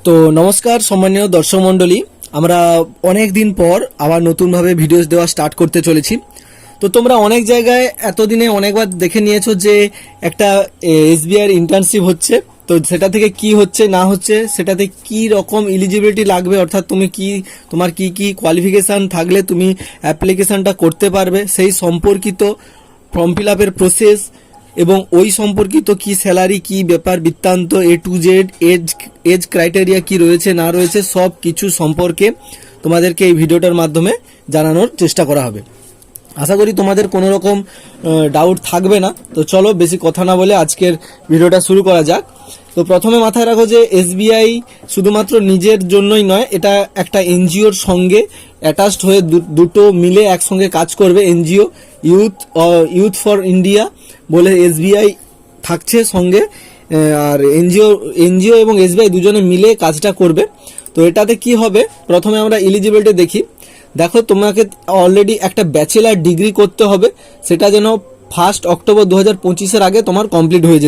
তো নমস্কার সম্মানীয় দর্শক মণ্ডলী, আমরা অনেক দিন পর আবার নতুনভাবে ভিডিওস দেওয়া স্টার্ট করতে চলেছি। তো তোমরা অনেক জায়গায় এতদিনে অনেকবার দেখে নিয়েছো যে একটা এসবিআই ইন্টার্নশিপ হচ্ছে, তো সেটা থেকে কি হচ্ছে না হচ্ছে, সেটাতে কি রকম এলিজিবিলিটি লাগবে, অর্থাৎ তুমি তোমার কি কোয়ালিফিকেশান থাকলে তুমি অ্যাপ্লিকেশানটা করতে পারবে, সেই সম্পর্কিত ফর্ম ফিল আপের প্রসেস এবং ওই সম্পর্কিত কি স্যালারি, কি ব্যাপার বৃত্তান্ত, A to Z age criteria কি রয়েছে না রয়েছে সব কিছু সম্পর্কে তোমাদেরকে এই ভিডিওটার মাধ্যমে জানানোর চেষ্টা করা হবে। আশা করি তোমাদের কোনো রকম ডাউট থাকবে না। তো চলো বেশি কথা না বলে আজকের ভিডিওটা শুরু করা যাক। তো প্রথমে মাথায় রাখো যে এসবিআই শুধুমাত্র নিজের জন্যই নয়, এটা একটা এনজিওর সঙ্গে অ্যাটাচড হয়ে দুটো মিলে একসঙ্গে কাজ করবে। এনজিও ইউথ ফর ইন্ডিয়া বলে এসবিআই থাকছে সঙ্গে, আর এনজিও এবং এসবিআই দুজনে মিলে কাজটা করবে। তো এটাতে কি হবে, প্রথমে আমরা এলিজিবিলিটি দেখি। দেখো, তোমাকে অলরেডি একটা ব্যাচেলার ডিগ্রি করতে হবে, সেটা যেন 1 অক্টোবর 2025 আগে তোমার কমপ্লিট হয়ে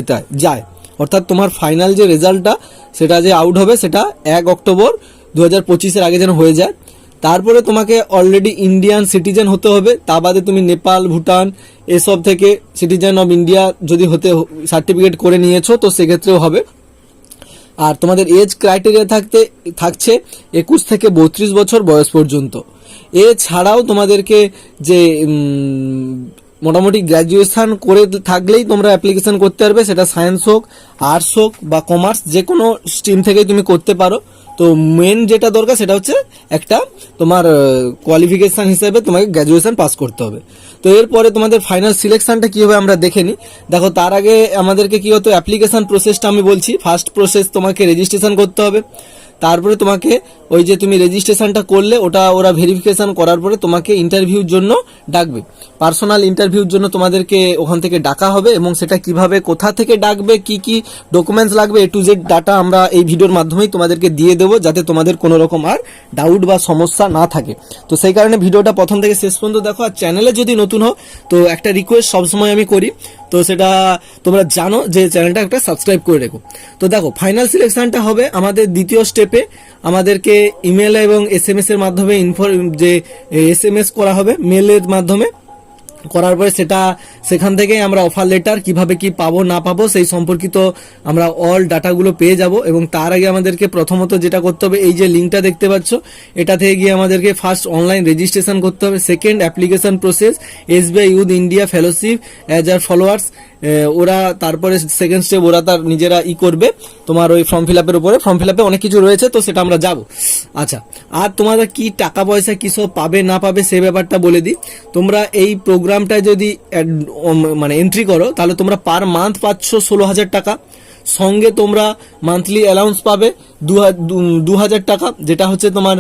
যায়, অর্থাৎ তোমার ফাইনাল যে রেজাল্টটা সেটা যে আউট হবে সেটা 1 অক্টোবর 2025 আগে যেন হয়ে যায়। তারপরে তোমাকে অলরেডি ইন্ডিয়ান সিটিজেন হতে হবে, তা বাদে তুমি নেপাল, ভুটান এসব থেকে সিটিজেন অফ ইন্ডিয়া যদি হতে সার্টিফিকেট করে নিয়েছো তো সেক্ষেত্রেও হবে। আর তোমাদের এজ ক্রাইটেরিয়া থাকছে 21 থেকে 32 বছর বয়স পর্যন্ত। এছাড়াও তোমাদেরকে যে মোটামুটি গ্র্যাজুয়েশন করে থাকলেই তোমরা অ্যাপ্লিকেশন করতে পারবে, সেটা সায়েন্স হোক, আর্টস হোক বা কমার্স, যে কোনো স্ট্রিম থেকেই তুমি করতে পারো। তো মেন যেটা দরকার সেটা হচ্ছে একটা তোমার কোয়ালিফিকেশান হিসেবে তোমাকে গ্র্যাজুয়েশন পাস করতে হবে। তো এরপরে তোমাদের ফাইনাল সিলেকশনটা কী হবে আমরা দেখে নিই। দেখো, তার আগে আমাদেরকে কী হতো, অ্যাপ্লিকেশান প্রসেসটা আমি বলছি। ফার্স্ট প্রসেস, তোমাকে রেজিস্ট্রেশন করতে হবে। তারপরে তোমাকে ওই যে তুমি রেজিস্ট্রেশনটা করলে ওরা ভেরিফিকেশন করার পরে তোমাকে ইন্টারভিউর জন্য ডাকবে। পার্সোনাল ইন্টারভিউর জন্য তোমাদেরকে ওখান থেকে ডাকা হবে, এবং সেটা কিভাবে কোথা থেকে ডাকবে, কি ডকুমেন্টস লাগবে, A to Z ডাটা আমরা এই ভিডিওর মাধ্যমেই তোমাদেরকে দিয়ে দেবো, যাতে তোমাদের কোনো রকম আর ডাউট বা সমস্যা না থাকে। তো সেই কারণে ভিডিওটা প্রথম থেকে শেষ পর্যন্ত দেখো। আর চ্যানেলে যদি নতুন হও তো একটা রিকোয়েস্ট সবসময় আমি করি, তো সেটা তোমরা জানো যে চ্যানেলটা একটা সাবস্ক্রাইব করে রেখো। তো দেখো, ফাইনাল সিলেকশনটা হবে আমাদের দ্বিতীয় স্টেপে। আমাদেরকে ইমেল এবং SMS এর মাধ্যমে যে SMS করা হবে, মেলের মাধ্যমে করার পরে সেখান থেকে আমরা অফার লেটার কিভাবে কি পাবো না পাবো সেই সম্পর্কিত আমরা অল ডাটাগুলো পেয়ে যাব। এবং তার আগে আমাদেরকে প্রথমত যেটা করতে হবে, এই যে লিঙ্কটা দেখতে পাচ্ছ, এটা থেকে গিয়ে আমাদেরকে ফার্স্ট অনলাইন রেজিস্ট্রেশন করতে হবে। Second, application process, SBI youth India fellowship as আর ফলোয়ার্স। ওরা তারপরে সেকেন্ড স্টেপ ওরা তার নিজেরা করবে তোমার ওই ফর্ম ফিল আপের উপরে। ফর্ম ফিল আপে অনেক কিছু রয়েছে, তো সেটা আমরা যাব। আচ্ছা, আর তোমাদের কি টাকা পয়সা কী সব পাবে না পাবে সেই ব্যাপারটা বলে দিই। তোমরা এই প্রোগ্রামটা যদি এন্ট্রি করো, তাহলে তোমরা পার মান্থ পাচ্ছ 16,000 টাকা। সঙ্গে তোমরা মান্থলি অ্যালাউন্স পাবে 2,000 টাকা, যেটা হচ্ছে তোমার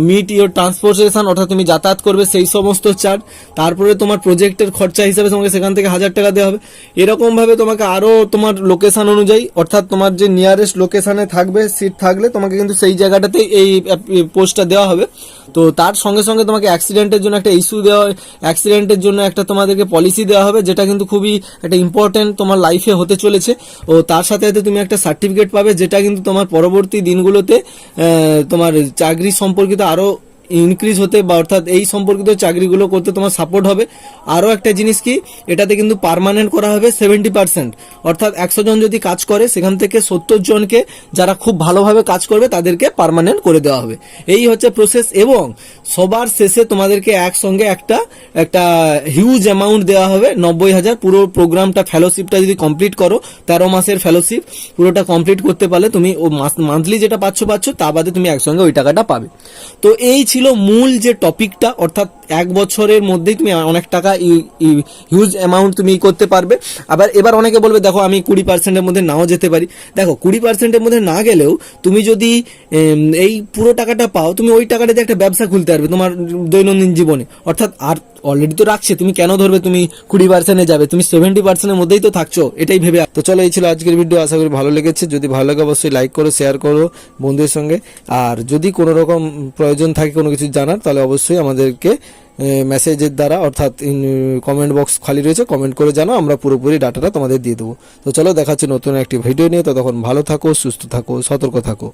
মিট ইওর ট্রান্সপোর্টেশন, অর্থাৎ তুমি যাতায়াত করবে সেই সমস্ত চার্জ। তারপরে তোমার প্রজেক্টের খরচা হিসাবে তোমাকে সেখান থেকে 1,000 টাকা দেওয়া হবে। এরকমভাবে তোমাকে আরও তোমার লোকেশান অনুযায়ী, অর্থাৎ তোমার যে নিয়ারেস্ট লোকেশানে থাকবে সিট থাকলে তোমাকে কিন্তু সেই জায়গাটাতেই এই পোস্টটা দেওয়া হবে। তো তার সঙ্গে সঙ্গে তোমাকে অ্যাক্সিডেন্টের জন্য একটা ইস্যু দেওয়া, অ্যাক্সিডেন্টের জন্য একটা তোমাদেরকে পলিসি দেওয়া হবে, যেটা কিন্তু খুবই একটা ইম্পর্টেন্ট তোমার লাইফে হতে চলেছে। ও তার সাথে সাথে তুমি একটা সার্টিফিকেট পাবে, যেটা কিন্তু তোমার পরবর্তী দিনগুলোতে তোমার চাকরি সম্পর্কিত আরও ইনক্রিজ হতে বা অর্থাৎ এই সম্পর্কিত চাকরিগুলো করতে তোমার সাপোর্ট হবে। আরও একটা জিনিস কি, এটাতে কিন্তু পার্মানেন্ট করা হবে 70%, অর্থাৎ 100 জন যদি কাজ করে সেখান থেকে 70 জনকে, যারা খুব ভালোভাবে কাজ করবে তাদেরকে পার্মানেন্ট করে দেওয়া হবে। এই হচ্ছে প্রসেস। এবং সবার শেষে তোমাদেরকে একসঙ্গে একটা হিউজ অ্যামাউন্ট দেওয়া হবে, 90,000। পুরো প্রোগ্রামটা ফেলোশিপটা যদি কমপ্লিট করো, 13 মাসের ফেলোশিপ পুরোটা কমপ্লিট করতে পারলে তুমি ও মান্থলি যেটা পাচ্ছ তা বাদে তুমি একসঙ্গে ওই টাকাটা পাবে। তো এই ছিল মূল যে টপিকটা, অর্থাৎ 1 বছরের মধ্যেই তুমি অনেক টাকা হিউজ অ্যামাউন্ট তুমি করতে পারবে। এবার অনেকে বলবে, দেখো আমি 20%-এর মধ্যে নাও যেতে পারি। দেখো, 20%-এর মধ্যে না গেলেও তুমি যদি এই পুরো টাকাটা পাও, তুমি ওই টাকাটা দিয়ে একটা ব্যবসা খুলতে পারবে তোমার দৈনন্দিন জীবনে। অর্থাৎ আর অলরেডি তো রাখছে, তুমি কেন ধরবে তুমি 20%-এ যাবে, তুমি 70%-এর মধ্যেই তো থাকছো, এটাই ভেবে। তো চলো, এই ছিল আজকের ভিডিও। আশা করি ভালো লেগেছে। যদি ভালো লাগে অবশ্যই লাইক করো, শেয়ার করো বন্ধুদের সঙ্গে। আর যদি কোনো রকম প্রয়োজন থাকে কোনো কিছু জানার, তাহলে অবশ্যই আমাদেরকে মেসেজের দ্বারা, অর্থাৎ কমেন্ট বক্স খালি রয়েছে, কমেন্ট করে জানাও, আমরা পুরোপুরি ডাটাটা তোমাদের দিয়ে দেবো। তো চলো, দেখা হচ্ছে নতুন একটি ভিডিও নিয়ে। ততক্ষণ ভালো থাকো, সুস্থ থাকো, সতর্ক থাকো।